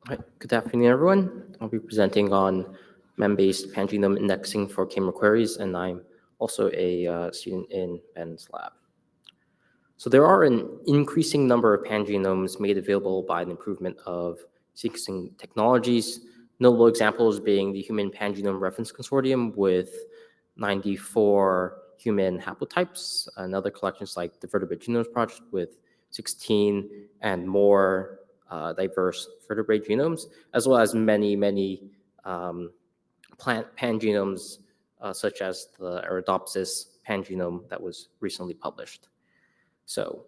Hi, good afternoon, everyone. I'll be presenting on mem-based pangenome indexing for k-mer queries, and I'm also a student in Ben's lab. So there are an increasing number of pangenomes made available by the improvement of sequencing technologies, notable examples being the Human Pangenome Reference Consortium with 94 human haplotypes, and other collections like the Vertebrate Genomes Project with 16 and more diverse vertebrate genomes, as well as many plant pangenomes, such as the Arabidopsis pangenome that was recently published. So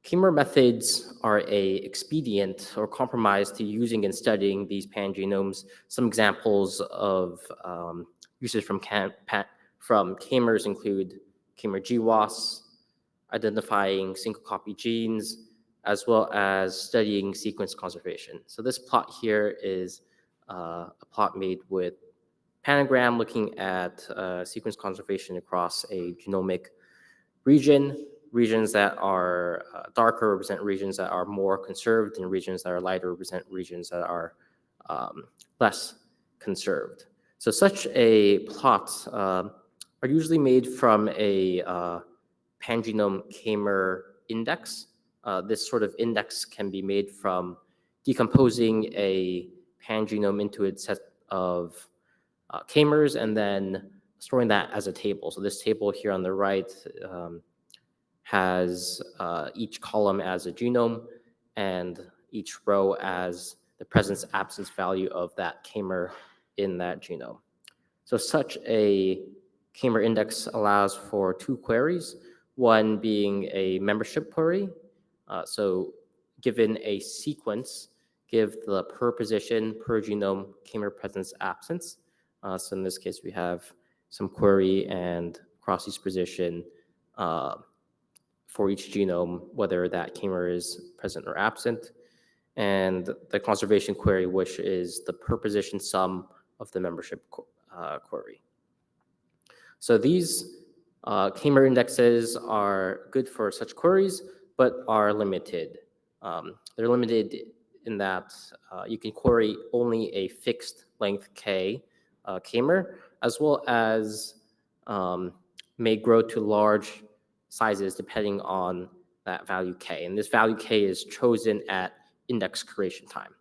k-mer methods are a expedient or compromise to using and studying these pangenomes. Some examples of uses from k-mers include k-mer GWAS, identifying single copy genes, as well as studying sequence conservation. So this plot here is a plot made with Pangenome looking at sequence conservation across a genomic region. Regions that are darker represent regions that are more conserved, and regions that are lighter represent regions that are less conserved. So such a plot are usually made from a pangenome k-mer index. This sort of index can be made from decomposing a pangenome into its set of k-mers and then storing that as a table. So this table here on the right has each column as a genome and each row as the presence-absence value of that k-mer in that genome. So such a k-mer index allows for two queries, one being a membership query. So given a sequence, give the per position, per genome, k-mer presence absence. So in this case, we have some query and across each position for each genome, whether that k-mer is present or absent. And the conservation query, which is the per position sum of the membership query. So these k-mer indexes are good for such queries, but are limited. They're limited in that you can query only a fixed length k-mer, as well as may grow to large sizes depending on that value k. And this value k is chosen at index creation time.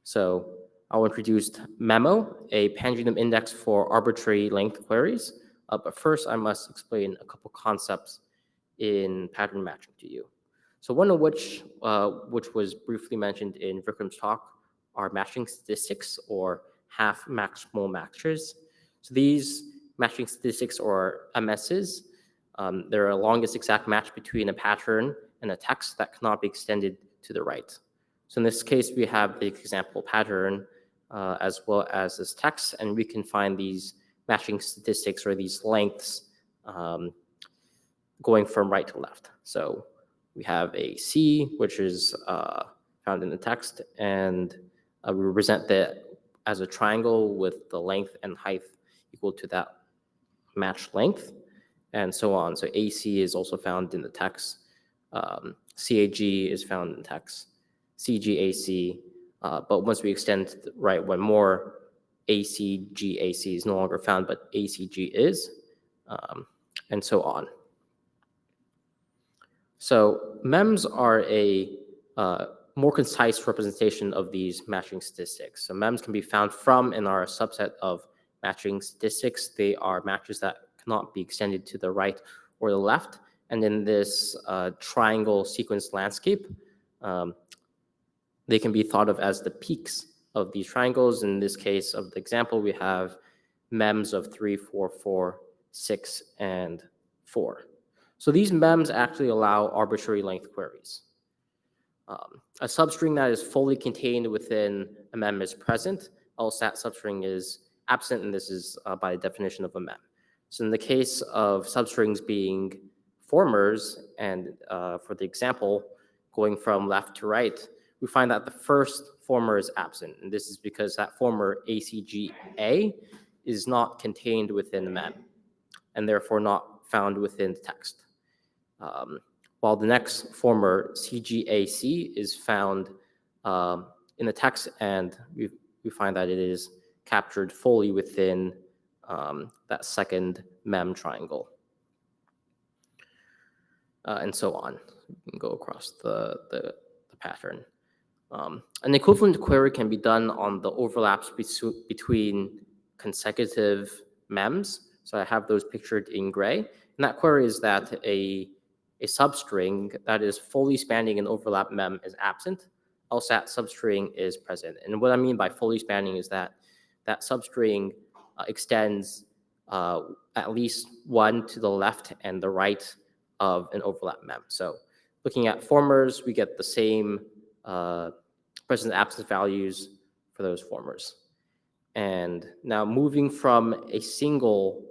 So I'll introduce Memo, a pangenome index for arbitrary length queries. But first, I must explain a couple concepts in pattern matching to you. So one of which was briefly mentioned in Vikram's talk, are matching statistics or half maximal matches. So these matching statistics, or MSs, they're a longest exact match between a pattern and a text that cannot be extended to the right. So in this case, we have the example pattern as well as this text, and we can find these matching statistics or these lengths going from right to left. So we have a C, which is found in the text, and we represent that as a triangle with the length and height equal to that matched length, and so on. So AC is also found in the text. CAG is found in the text. CGAC, but once we extend to the right one more, ACGAC is no longer found, but ACG is, and so on. So MEMS are a more concise representation of these matching statistics. So MEMS can be found from and are a subset of matching statistics. They are matches that cannot be extended to the right or the left. And in this triangle sequence landscape, they can be thought of as the peaks of these triangles. In this case of the example, we have MEMS of 3, 4, 4, 6, and 4. So these MEMS actually allow arbitrary length queries. A substring that is fully contained within a MEM is present, else that substring is absent, and this is by definition of a MEM. So in the case of substrings being formers, and for the example, going from left to right, we find that the first former is absent, and this is because that former ACGA is not contained within the MEM, and therefore not found within the text. While the next former CGAC is found in the text, and we find that it is captured fully within that second mem triangle. And so on. You can go across the pattern. An equivalent query can be done on the overlaps between consecutive mems. So I have those pictured in gray. And that query is that a substring that is fully spanning an overlap mem is absent, else that substring is present. And what I mean by fully spanning is that that substring extends at least one to the left and the right of an overlap mem. So looking at formers, we get the same present absence values for those formers. And now moving from a single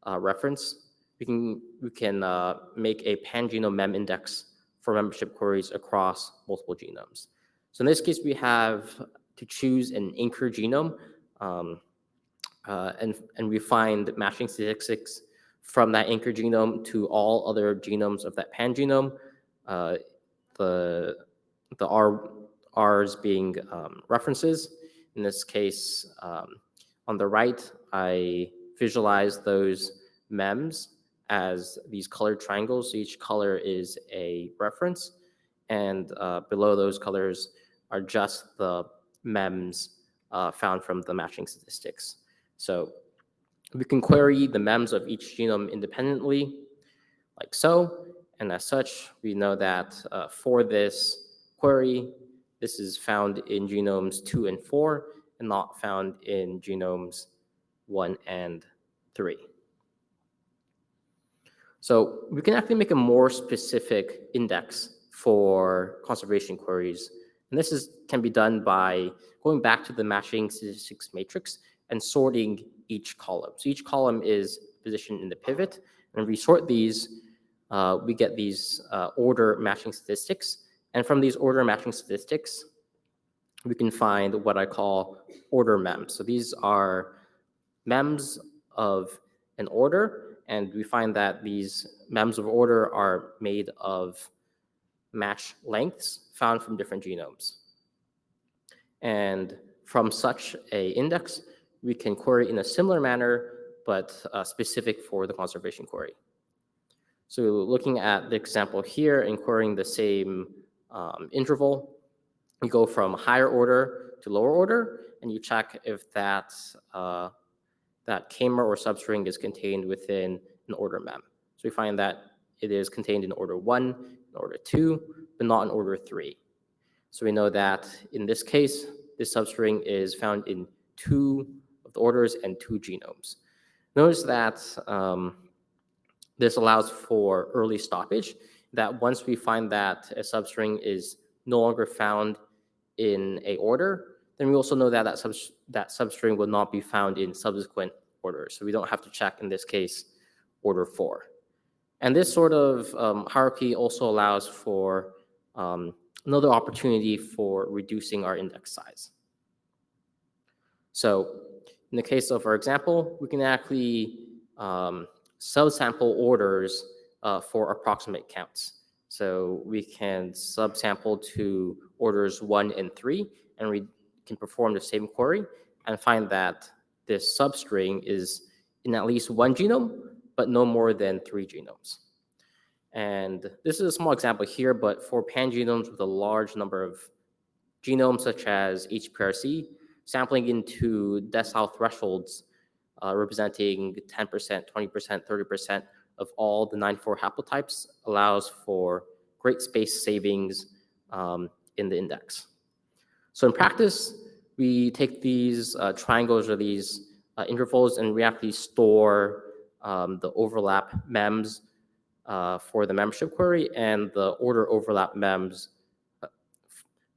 reference, we can make a pangenome mem index for membership queries across multiple genomes. So in this case, we have to choose an anchor genome, and we find matching statistics from that anchor genome to all other genomes of that pangenome. The R's being references. In this case, on the right, I visualize those mems as these colored triangles. Each color is a reference, and below those colors are just the mems found from the matching statistics. So we can query the mems of each genome independently, like so. And as such, we know that for this query, this is found in genomes 2 and 4 and not found in genomes 1 and 3. So we can actually make a more specific index for conservation queries. And this can be done by going back to the matching statistics matrix and sorting each column. So each column is positioned in the pivot, and we sort these, we get these order matching statistics. And from these order matching statistics, we can find what I call order mems. So these are mems of an order, and we find that these mems of order are made of match lengths found from different genomes. And from such an index, we can query in a similar manner, but specific for the conservation query. So looking at the example here and querying the same interval, you go from higher order to lower order, and you check if that k-mer or substring is contained within an order mem. So we find that it is contained in order 1, in order 2, but not in order 3. So we know that in this case, this substring is found in 2 of the orders and 2 genomes. Notice that this allows for early stoppage, that once we find that a substring is no longer found in a order, then we also know that that substring will not be found in subsequent orders. So we don't have to check, in this case, order 4. And this sort of hierarchy also allows for another opportunity for reducing our index size. So in the case of our example, we can actually subsample orders for approximate counts. So we can subsample to orders 1 and 3, and we can perform the same query and find that this substring is in at least 1 genome, but no more than 3 genomes. And this is a small example here, but for pangenomes with a large number of genomes, such as HPRC, sampling into decile thresholds representing 10%, 20%, 30% of all the 94 haplotypes allows for great space savings in the index. So in practice, we take these triangles or these intervals, and we actually store the overlap mems for the membership query and the order overlap mems.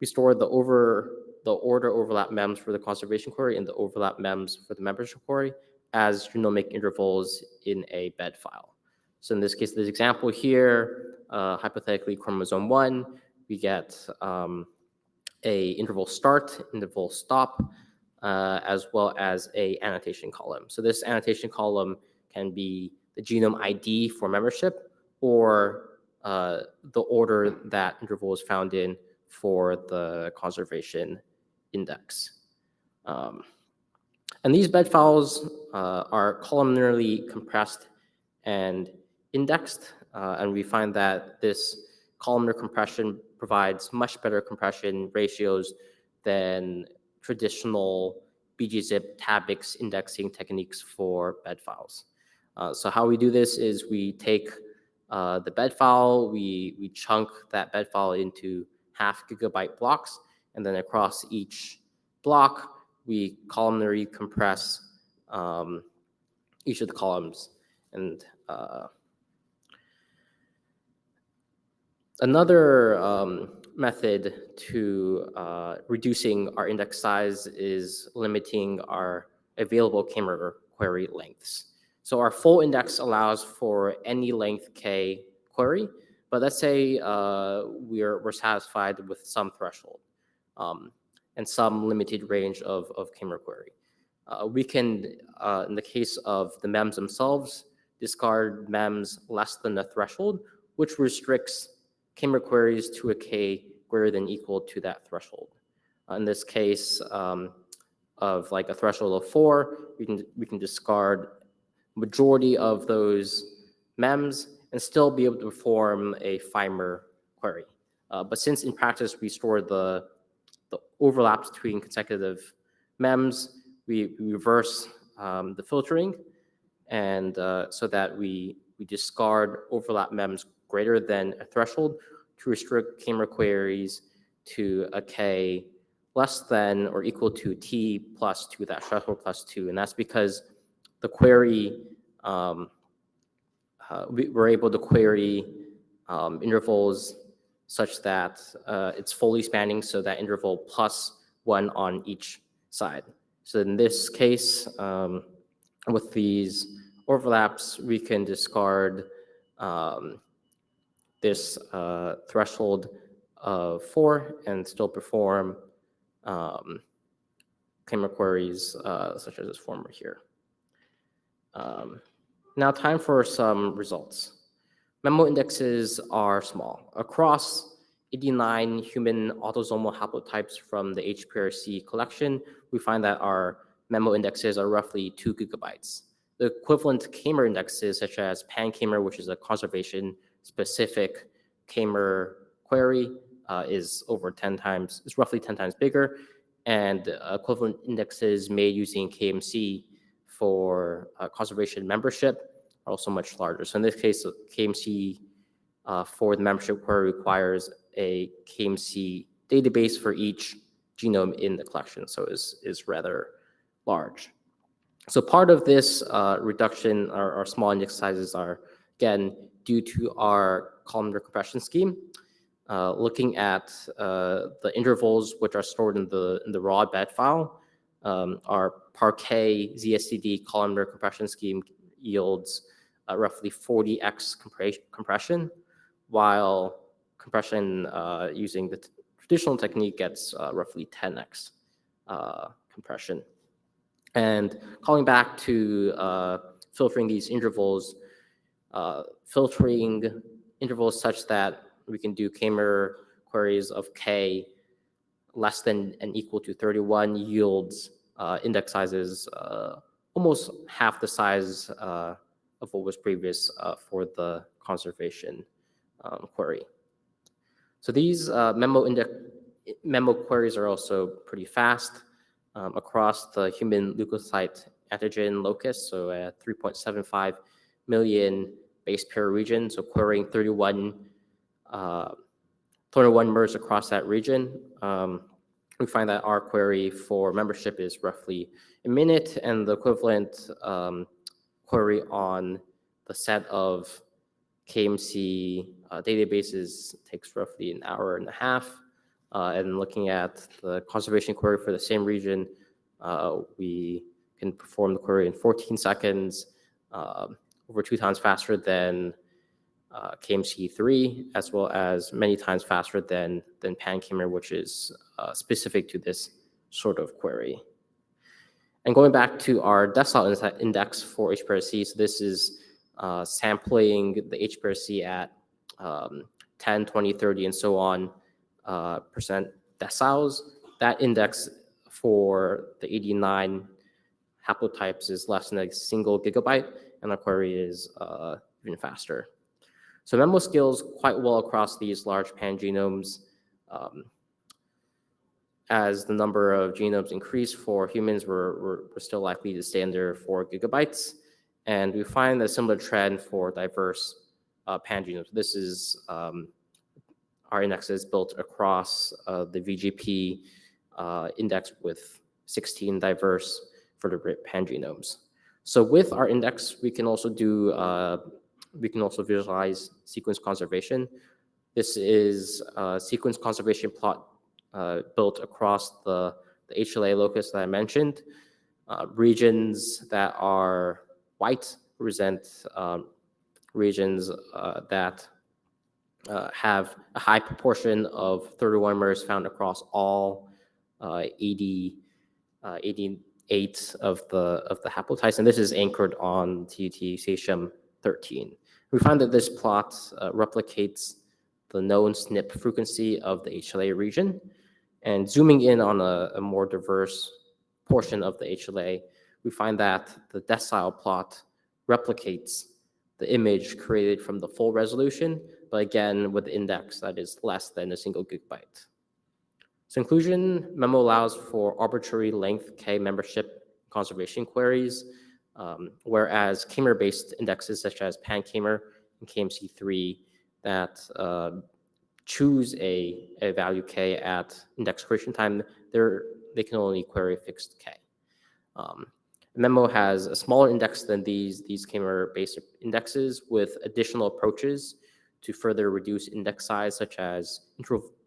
We store the order overlap mems for the conservation query and the overlap mems for the membership query as genomic intervals in a bed file. So in this case, this example here, hypothetically chromosome 1, we get a interval start, interval stop, as well as a annotation column. So this annotation column can be the genome ID for membership or the order that interval is found in for the conservation index. And these bed files are columnarily compressed and indexed, and we find that this columnar compression provides much better compression ratios than traditional BGZip tabix indexing techniques for bed files. So how we do this is we take the bed file, we chunk that bed file into half gigabyte blocks, and then across each block, we columnarly compress each of the columns. And another method to reducing our index size is limiting our available k-mer query lengths. So our full index allows for any length k query, but let's say we're satisfied with some threshold and some limited range of k-mer query. We can, in the case of the MEMS themselves, discard MEMS less than the threshold, which restricts k-mer queries to a k greater than equal to that threshold. In this case of like a threshold of 4, we can discard majority of those MEMS and still be able to perform a FIMER query. But since in practice we store the overlaps between consecutive MEMS, we reverse the filtering, and so that we discard overlap MEMS greater than a threshold to restrict k-mer queries to a k less than or equal to t plus 2, that threshold plus 2. And that's because the query, we're able to query intervals such that it's fully spanning, so that interval plus 1 on each side. So in this case, with these overlaps, we can discard this threshold of 4 and still perform k-mer queries such as this former here. Now time for some results. Memo indexes are small. Across 89 human autosomal haplotypes from the HPRC collection, we find that our memo indexes are roughly 2 gigabytes. The equivalent k-mer indexes, such as Pangenome, which is a conservation-specific k-mer query, is roughly 10 times bigger, and equivalent indexes made using KMC for conservation membership are also much larger. So in this case, KMC for the membership query requires a KMC database for each genome in the collection, so is rather large. So part of this reduction, our small index sizes are, again, due to our columnar compression scheme. Looking at the intervals which are stored in the raw bed file, our Parquet ZSCD columnar compression scheme yields roughly 40x compression, while compression using the traditional technique gets roughly 10x compression. And calling back to filtering these intervals, filtering intervals such that we can do k-mer queries of k less than and equal to 31 yields index sizes almost half the size of what was previous for the conservation query. So these memo queries are also pretty fast across the human leukocyte antigen locus, so at 3.75 million base pair region, so querying 31 MERS across that region. We find that our query for membership is roughly a minute, and the equivalent query on the set of KMC databases takes roughly an hour and a half. And looking at the conservation query for the same region, we can perform the query in 14 seconds, over 2 times faster than KMC3, as well as many times faster than Pangenome, which is specific to this sort of query. And going back to our decile index for HPRC, so this is sampling the HPRC at 10, 20, 30, and so on percent deciles. That index for the 89 haplotypes is less than a single gigabyte, and our query is even faster. So Memo scales quite well across these large pangenomes. As the number of genomes increase for humans, we're still likely to stay under 4 gigabytes. And we find a similar trend for diverse pangenomes. This is our indexes built across the VGP index with 16 diverse vertebrate pangenomes. So with our index, we can also visualize sequence conservation. This is a sequence conservation plot built across the HLA locus that I mentioned. Regions that are white represent regions that have a high proportion of 31-mers found across all 88 of the haplotypes, and this is anchored on TUT Satium 13. We find that this plot replicates the known SNP frequency of the HLA region, and zooming in on a more diverse portion of the HLA, we find that the decile plot replicates the image created from the full resolution, but again, with the index that is less than a single gigabyte. So inclusion memo allows for arbitrary length K membership conservation queries, whereas k-mer-based indexes such as PanKmer and KMC3 that choose a value K at index creation time, they can only query fixed K. Memo has a smaller index than these k-mer-based indexes with additional approaches to further reduce index size, such as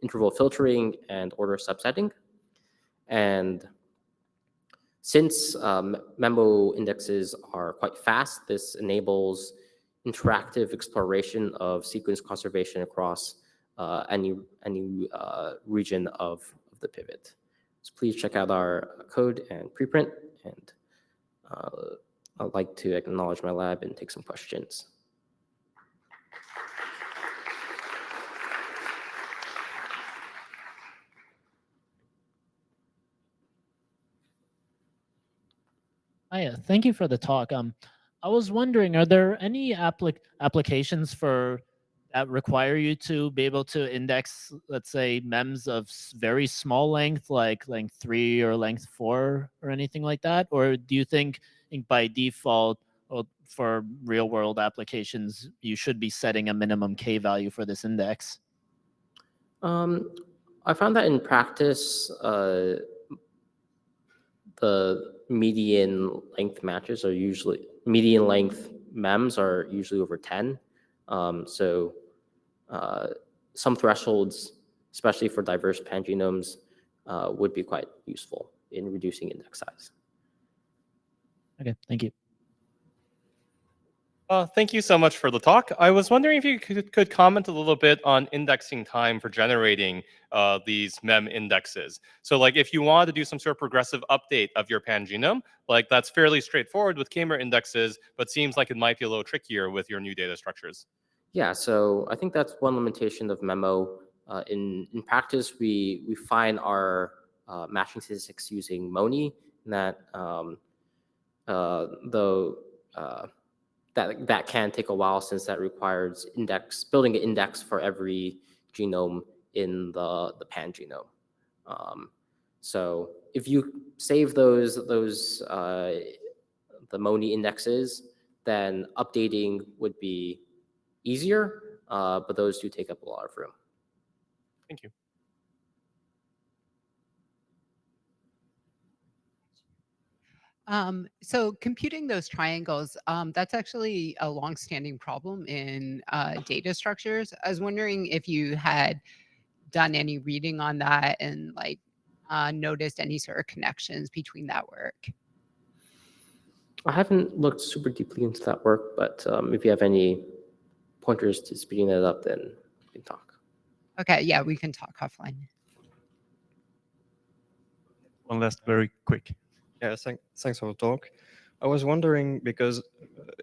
interval filtering and order subsetting. And since Memo indexes are quite fast, this enables interactive exploration of sequence conservation across any region of the pivot. So please check out our code and preprint, and I'd like to acknowledge my lab and take some questions. Hiya, thank you for the talk. I was wondering, are there any applications that require you to be able to index, let's say, MEMS of very small length, like length 3 or length 4 or anything like that? Or do you think by default, for real world applications, you should be setting a minimum K value for this index? I found that in practice, the median length matches are usually, median length MEMS are usually over 10. So some thresholds, especially for diverse pangenomes, would be quite useful in reducing index size. Okay, thank you. Thank you so much for the talk. I was wondering if you could comment a little bit on indexing time for generating these MEM indexes. So like if you want to do some sort of progressive update of your pangenome, like that's fairly straightforward with k-mer indexes, but seems like it might be a little trickier with your new data structures. Yeah, so I think that's one limitation of Memo. In practice, we find our matching statistics using MONI, that that can take a while, since that requires building an index for every genome in the pangenome. So if you save the MONI indexes, then updating would be easier, but those do take up a lot of room. Thank you. So computing those triangles, that's actually a long-standing problem in data structures. I was wondering if you had done any reading on that and like noticed any sort of connections between that work. I haven't looked super deeply into that work, but if you have any pointers to speeding that up, then we can talk. Okay, yeah, we can talk offline. One last very quick. Yeah, thanks for the talk. I was wondering, because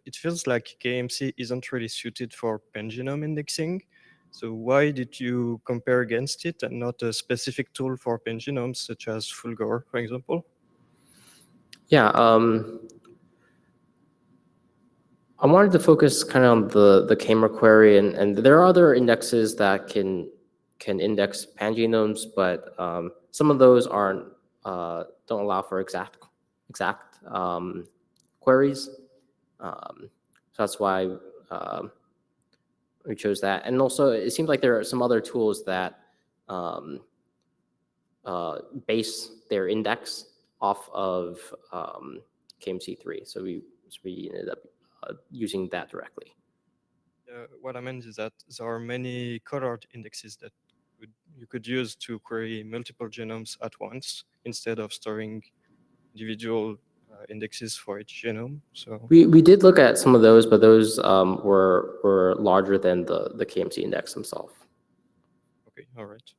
it feels like KMC isn't really suited for pangenome indexing. So why did you compare against it and not a specific tool for pangenomes such as Fulgor, for example? Yeah, I wanted to focus kind of on the K-mer query, and there are other indexes that can index pangenomes, but some of those aren't don't allow for exact queries. So that's why we chose that. And also, it seems like there are some other tools that base their index off of KMC3. So we ended up using that directly. What I meant is that there are many colored indexes that you could use to query multiple genomes at once instead of storing individual indexes for each genome. So We did look at some of those, but those were larger than the KMC index themselves. okay, all right.